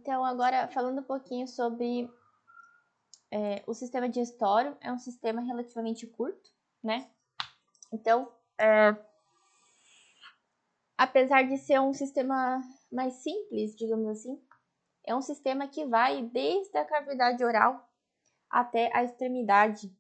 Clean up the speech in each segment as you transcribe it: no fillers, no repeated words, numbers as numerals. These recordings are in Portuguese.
Então, agora falando um pouquinho sobre o sistema digestório, é um sistema relativamente curto, né? Então, apesar de ser um sistema mais simples, digamos assim, é um sistema que vai desde a cavidade oral até a extremidade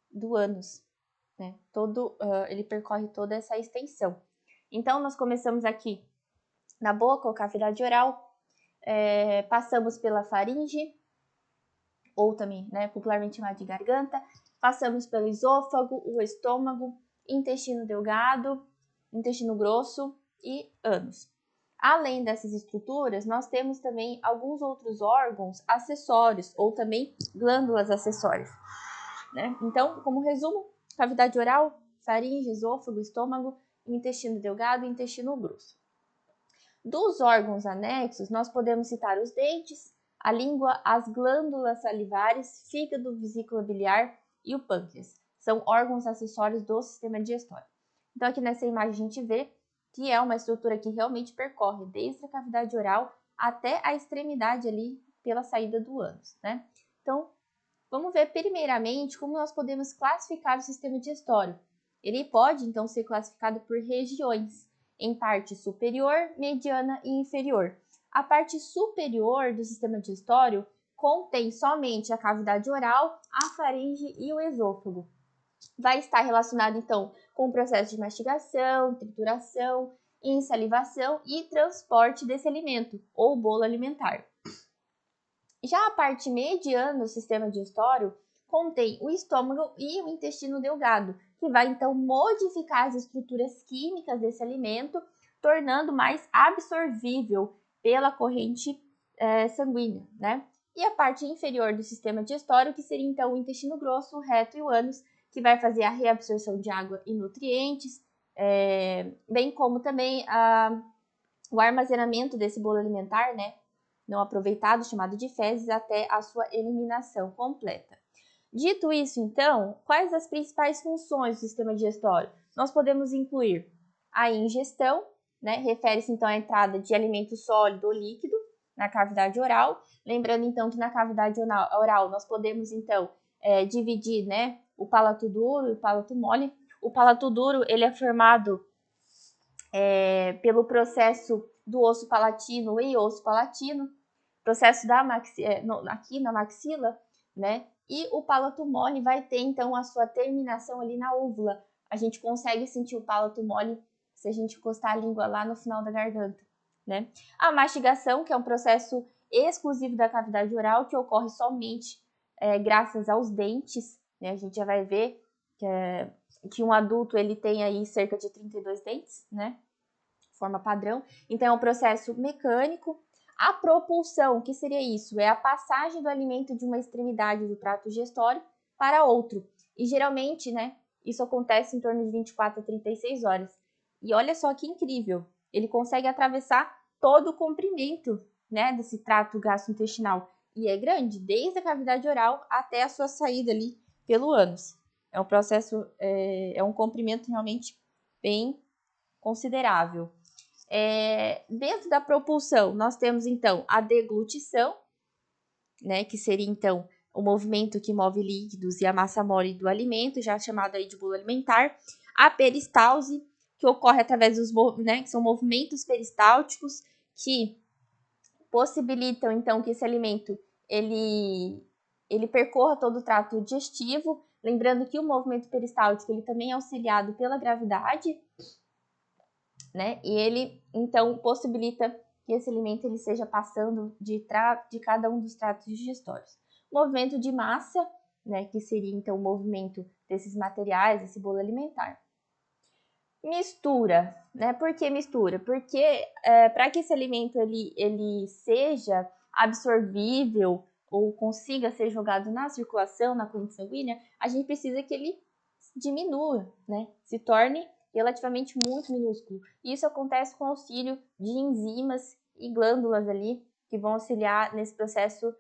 do ânus, né? Ele percorre toda essa extensão. Então, nós começamos aqui na boca ou cavidade oral, passamos pela faringe, ou também, né, popularmente chamada de garganta, passamos pelo esôfago, o estômago, intestino delgado, intestino grosso e ânus. Além dessas estruturas, nós temos também alguns outros órgãos acessórios, ou também glândulas acessórias, né? Então, como resumo, cavidade oral, faringe, esôfago, estômago, intestino delgado e intestino grosso. Dos órgãos anexos, nós podemos citar os dentes, a língua, as glândulas salivares, fígado, vesícula biliar e o pâncreas. São órgãos acessórios do sistema digestório. Então, aqui nessa imagem a gente vê que é uma estrutura que realmente percorre desde a cavidade oral até a extremidade ali pela saída do ânus, né? Então, vamos ver primeiramente como nós podemos classificar o sistema digestório. Ele pode, então, ser classificado por regiões, em parte superior, mediana e inferior. A parte superior do sistema digestório contém somente a cavidade oral, a faringe e o esôfago. Vai estar relacionado, então, com o processo de mastigação, trituração, insalivação e transporte desse alimento, ou bolo alimentar. Já a parte mediana do sistema digestório contém o estômago e o intestino delgado, que vai, então, modificar as estruturas químicas desse alimento, tornando mais absorvível pela corrente sanguínea, né? E a parte inferior do sistema digestório, que seria, então, o intestino grosso, o reto e o ânus, que vai fazer a reabsorção de água e nutrientes, bem como também o armazenamento desse bolo alimentar, né, não aproveitado, chamado de fezes, até a sua eliminação completa. Dito isso, então, quais as principais funções do sistema digestório? Nós podemos incluir a ingestão, né, refere-se então à entrada de alimento sólido ou líquido na cavidade oral. Lembrando então que na cavidade oral nós podemos então dividir, né, o palato duro e o palato mole. O palato duro ele é formado pelo processo do osso palatino e osso palatino, processo aqui na maxila, né? E o palato mole vai ter então a sua terminação ali na úvula. A gente consegue sentir o palato mole se a gente encostar a língua lá no final da garganta, né? A mastigação, que é um processo exclusivo da cavidade oral, que ocorre somente graças aos dentes, né? A gente já vai ver que um adulto ele tem aí cerca de 32 dentes, né? Forma padrão. Então, é um processo mecânico. A propulsão, que seria isso? É a passagem do alimento de uma extremidade do trato digestório para outro. E geralmente, né, isso acontece em torno de 24 a 36 horas. E olha só que incrível, ele consegue atravessar todo o comprimento, né, desse trato gastrointestinal. E é grande, desde a cavidade oral até a sua saída ali pelo ânus. É um processo, é um comprimento realmente bem considerável. Dentro da propulsão, nós temos então a deglutição, né, que seria então o movimento que move líquidos e a massa mole do alimento, já chamado aí de bolo alimentar. A peristalse, que ocorre através dos, né, que são movimentos peristálticos que possibilitam então que esse alimento ele percorra todo o trato digestivo. Lembrando que o movimento peristáltico ele também é auxiliado pela gravidade, né? E ele, então, possibilita que esse alimento ele seja passando de cada um dos tratos digestórios. Movimento de massa, né? Que seria, então, o movimento desses materiais, esse bolo alimentar. Mistura, né? Por que mistura? Porque para que esse alimento ele seja absorvível ou consiga ser jogado na circulação, na corrente sanguínea, a gente precisa que ele diminua, né? Se torne relativamente muito minúsculo. Isso acontece com o auxílio de enzimas e glândulas ali que vão auxiliar nesse processo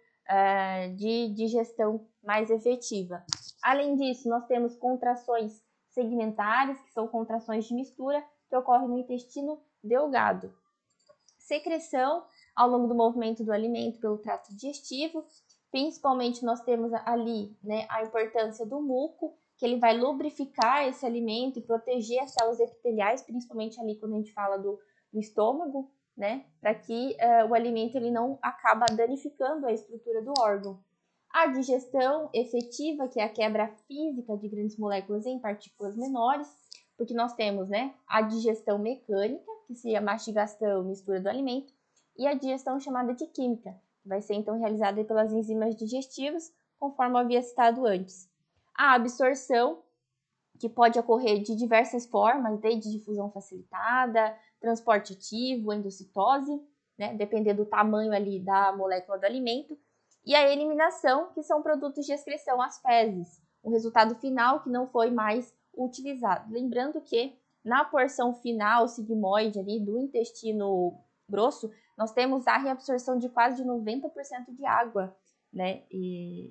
de digestão mais efetiva. Além disso, nós temos contrações segmentares, que são contrações de mistura, que ocorrem no intestino delgado. Secreção, ao longo do movimento do alimento pelo trato digestivo. Principalmente nós temos ali, né, a importância do muco, que ele vai lubrificar esse alimento e proteger as células epiteliais, principalmente ali quando a gente fala do estômago, né, para que o alimento ele não acaba danificando a estrutura do órgão. A digestão efetiva, que é a quebra física de grandes moléculas em partículas menores, porque nós temos, né, a digestão mecânica, que seria a mastigação, mistura do alimento, e a digestão chamada de química, que vai ser então realizada pelas enzimas digestivas, conforme eu havia citado antes. A absorção, que pode ocorrer de diversas formas, desde difusão facilitada, transporte ativo, endocitose, né, dependendo do tamanho ali da molécula do alimento, e a eliminação, que são produtos de excreção, as fezes, o resultado final que não foi mais utilizado. Lembrando que na porção final sigmoide ali do intestino grosso, nós temos a reabsorção de quase 90% de água, né?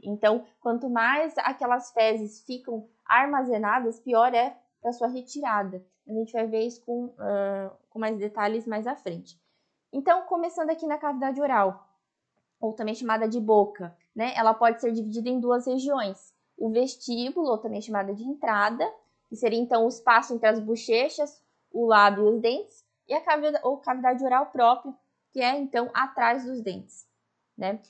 Então, quanto mais aquelas fezes ficam armazenadas, pior é a sua retirada. A gente vai ver isso com mais detalhes mais à frente. Então, começando aqui na cavidade oral, ou também chamada de boca, né? Ela pode ser dividida em duas regiões. O vestíbulo, ou também chamada de entrada, que seria então o espaço entre as bochechas, o lábio e os dentes, e a cavidade oral própria, que é então atrás dos dentes, né?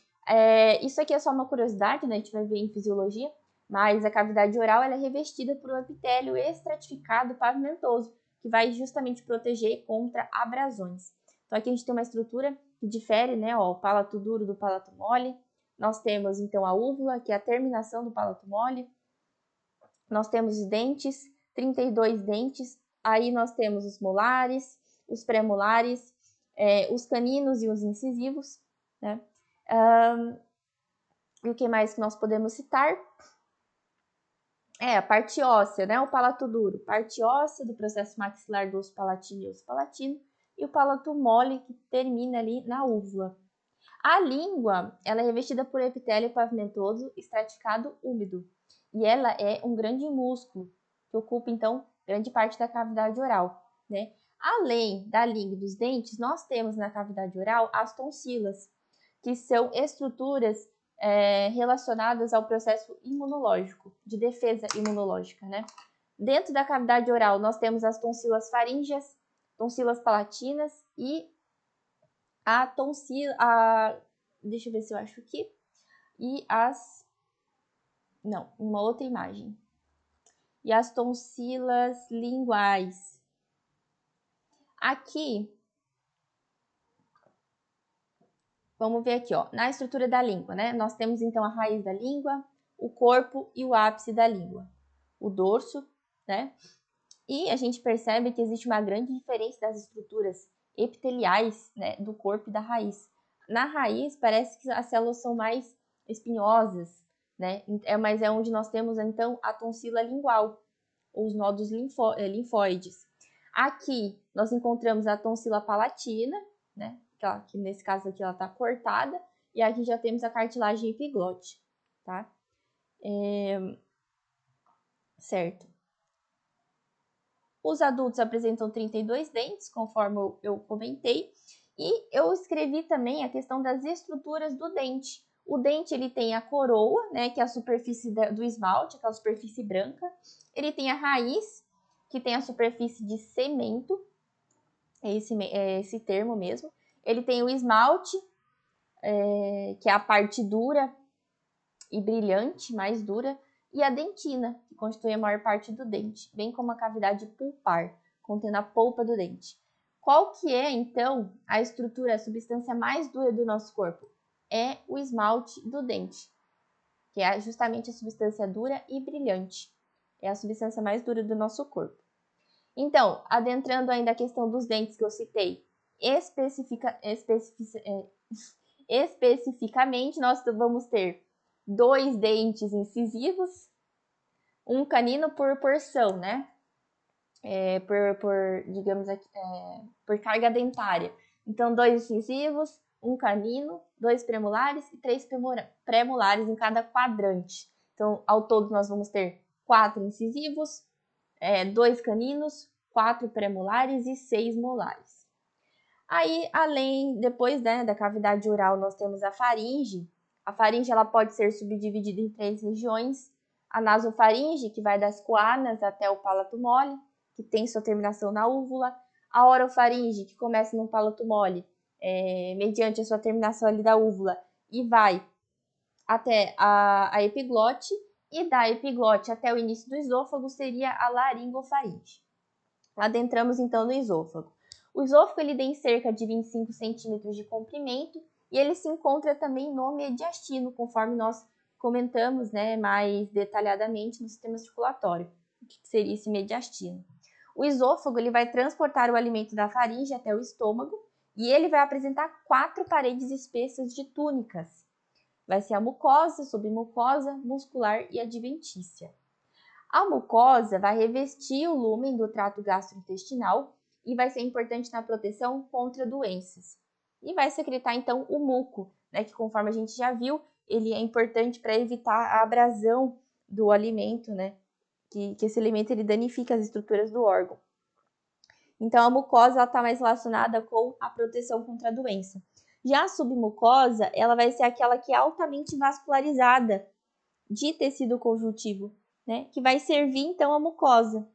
Isso aqui é só uma curiosidade, né? A gente vai ver em fisiologia, mas a cavidade oral ela é revestida por um epitélio estratificado pavimentoso, que vai justamente proteger contra abrasões. Então aqui a gente tem uma estrutura que difere, né, o palato duro do palato mole. Nós temos então a úvula, que é a terminação do palato mole. Nós temos os dentes, 32 dentes. Aí nós temos os molares, os premolares, os caninos e os incisivos, né? E o que mais que nós podemos citar? A parte óssea, né? O palato duro, parte óssea do processo maxilar do osso palatino e osso palatino, e o palato mole, que termina ali na úvula. A língua, ela é revestida por epitélio pavimentoso estratificado úmido, e ela é um grande músculo, que ocupa, então, grande parte da cavidade oral, né? Além da língua e dos dentes, nós temos na cavidade oral as tonsilas, que são estruturas relacionadas ao processo imunológico, de defesa imunológica, né? Dentro da cavidade oral, nós temos as tonsilas faríngeas, tonsilas palatinas e a tonsila, deixa eu ver se eu acho aqui, e não, uma outra imagem. E as tonsilas linguais. Aqui, vamos ver aqui, ó, na estrutura da língua, né? Nós temos então a raiz da língua, o corpo e o ápice da língua, o dorso, né? E a gente percebe que existe uma grande diferença das estruturas epiteliais, né, do corpo e da raiz. Na raiz, parece que as células são mais espinhosas, né? Mas é onde nós temos, então, a tonsila lingual, ou os nódulos linfóides. Aqui, nós encontramos a tonsila palatina, né? Que nesse caso aqui ela está cortada, e aqui já temos a cartilagem epiglote, tá? Certo. Os adultos apresentam 32 dentes, conforme eu comentei, e eu escrevi também a questão das estruturas do dente. O dente ele tem a coroa, né, que é a superfície do esmalte, aquela superfície branca. Ele tem a raiz, que tem a superfície de cemento, é esse termo mesmo. Ele tem o esmalte, que é a parte dura e brilhante, mais dura, e a dentina, que constitui a maior parte do dente, bem como a cavidade pulpar, contendo a polpa do dente. Qual que é, então, a estrutura, a substância mais dura do nosso corpo? É o esmalte do dente, que é justamente a substância dura e brilhante. É a substância mais dura do nosso corpo. Então, adentrando ainda a questão dos dentes que eu citei, especificamente, nós vamos ter 2 dentes incisivos, um canino por porção, né? Digamos aqui, por carga dentária. Então, 2 incisivos, um canino, 2 premolares e 3 premolares em cada quadrante. Então, ao todo, nós vamos ter 4 incisivos, 2 caninos, 4 premolares e 6 molares. Aí, depois, né, da cavidade oral, nós temos a faringe. A faringe ela pode ser subdividida em 3 regiões. A nasofaringe, que vai das coanas até o palato mole, que tem sua terminação na úvula. A orofaringe, que começa no palato mole, mediante a sua terminação ali da úvula, e vai até a epiglote, e da epiglote até o início do esôfago seria a laringofaringe. Adentramos então no esôfago. O esôfago ele tem cerca de 25 centímetros de comprimento e ele se encontra também no mediastino, conforme nós comentamos, né, mais detalhadamente no sistema circulatório. O que seria esse mediastino? O esôfago ele vai transportar o alimento da faringe até o estômago e ele vai apresentar 4 paredes espessas de túnicas. Vai ser a mucosa, submucosa, muscular e adventícia. A mucosa vai revestir o lúmen do trato gastrointestinal e vai ser importante na proteção contra doenças. E vai secretar, então, o muco, né, que conforme a gente já viu, ele é importante para evitar a abrasão do alimento, né, que esse alimento ele danifica as estruturas do órgão. Então, a mucosa está mais relacionada com a proteção contra a doença. Já a submucosa, ela vai ser aquela que é altamente vascularizada de tecido conjuntivo, né, que vai servir, então, a mucosa.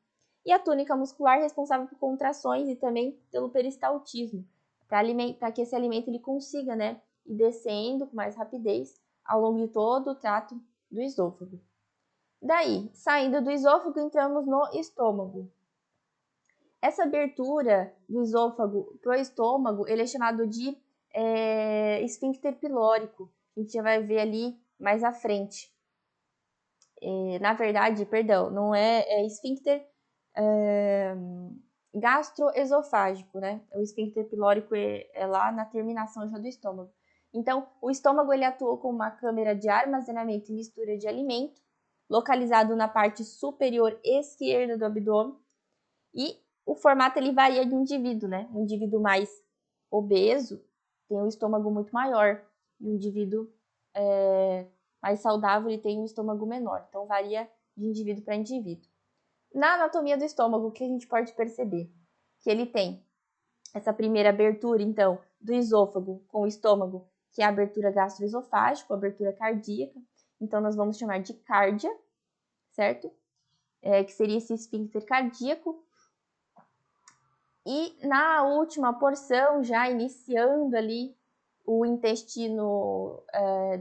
E a túnica muscular responsável por contrações e também pelo peristaltismo, para que esse alimento ele consiga, né, ir descendo com mais rapidez ao longo de todo o trato do esôfago. Daí, saindo do esôfago, entramos no estômago. Essa abertura do esôfago para o estômago, ele é chamado de esfíncter pilórico. A gente já vai ver ali mais à frente. Na verdade, perdão, não é esfíncter gastroesofágico, né? O esfíncter pilórico é lá na terminação já do estômago. Então, o estômago ele atua como uma câmara de armazenamento e mistura de alimento, localizado na parte superior esquerda do abdômen, e o formato ele varia de um indivíduo, né? Um indivíduo mais obeso tem um estômago muito maior, e um indivíduo mais saudável ele tem um estômago menor. Então, varia de indivíduo para indivíduo. Na anatomia do estômago, o que a gente pode perceber? Que ele tem essa primeira abertura, então, do esôfago com o estômago, que é a abertura gastroesofágica, a abertura cardíaca. Então, nós vamos chamar de cárdia, certo? Que seria esse esfíncter cardíaco. E na última porção, já iniciando ali o intestino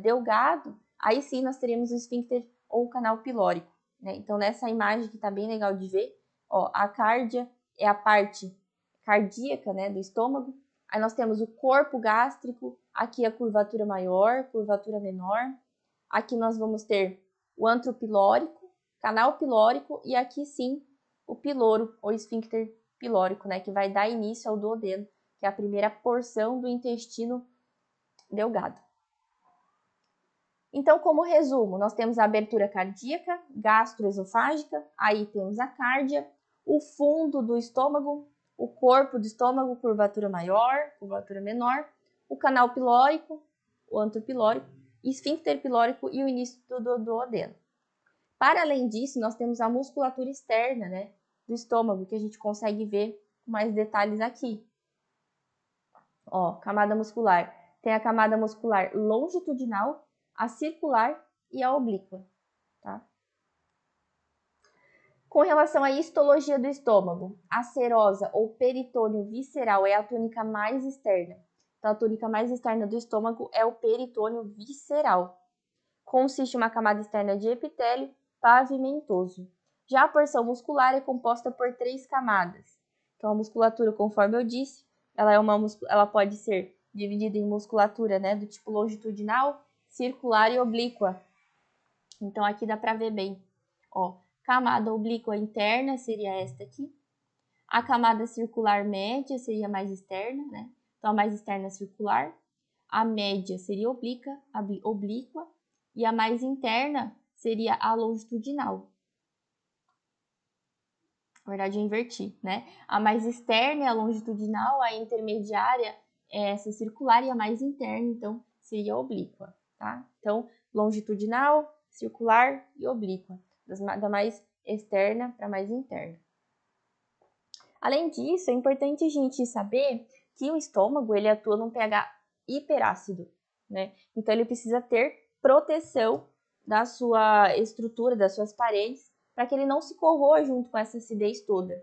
delgado, aí sim nós teremos o esfíncter ou o canal pilórico, né? Então, nessa imagem que tá bem legal de ver, ó, a cárdia é a parte cardíaca, né, do estômago. Aí nós temos o corpo gástrico, aqui a curvatura maior, curvatura menor. Aqui nós vamos ter o antro pilórico, canal pilórico e aqui sim o piloro ou esfíncter pilórico, né, que vai dar início ao duodeno, que é a primeira porção do intestino delgado. Então, como resumo, nós temos a abertura cardíaca, gastroesofágica, aí temos a cárdia, o fundo do estômago, o corpo do estômago, curvatura maior, curvatura menor, o canal pilórico, o antro pilórico, esfíncter pilórico e o início do duodeno. Para além disso, nós temos a musculatura externa, né, do estômago, que a gente consegue ver com mais detalhes aqui. Ó, camada muscular. Tem a camada muscular longitudinal, a circular e a oblíqua, tá? Com relação à histologia do estômago, a serosa ou peritônio visceral é a túnica mais externa. Então, a túnica mais externa do estômago é o peritônio visceral. Consiste em uma camada externa de epitélio pavimentoso. Já a porção muscular é composta por 3 camadas. Então, a musculatura, conforme eu disse, ela pode ser dividida em musculatura, né, do tipo longitudinal, circular e oblíqua. Então, aqui dá para ver bem. Ó, camada oblíqua interna seria esta aqui. A camada circular média seria a mais externa, né? Então, a mais externa é circular. A média seria oblíqua. E a mais interna seria a longitudinal. Na verdade, eu inverti, né? A mais externa é a longitudinal, a intermediária é essa circular e a mais interna, então, seria a oblíqua, tá? Então, longitudinal, circular e oblíqua, da mais externa para a mais interna. Além disso, é importante a gente saber que o estômago ele atua num pH hiperácido, né? Então ele precisa ter proteção da sua estrutura, das suas paredes, para que ele não se corroa junto com essa acidez toda.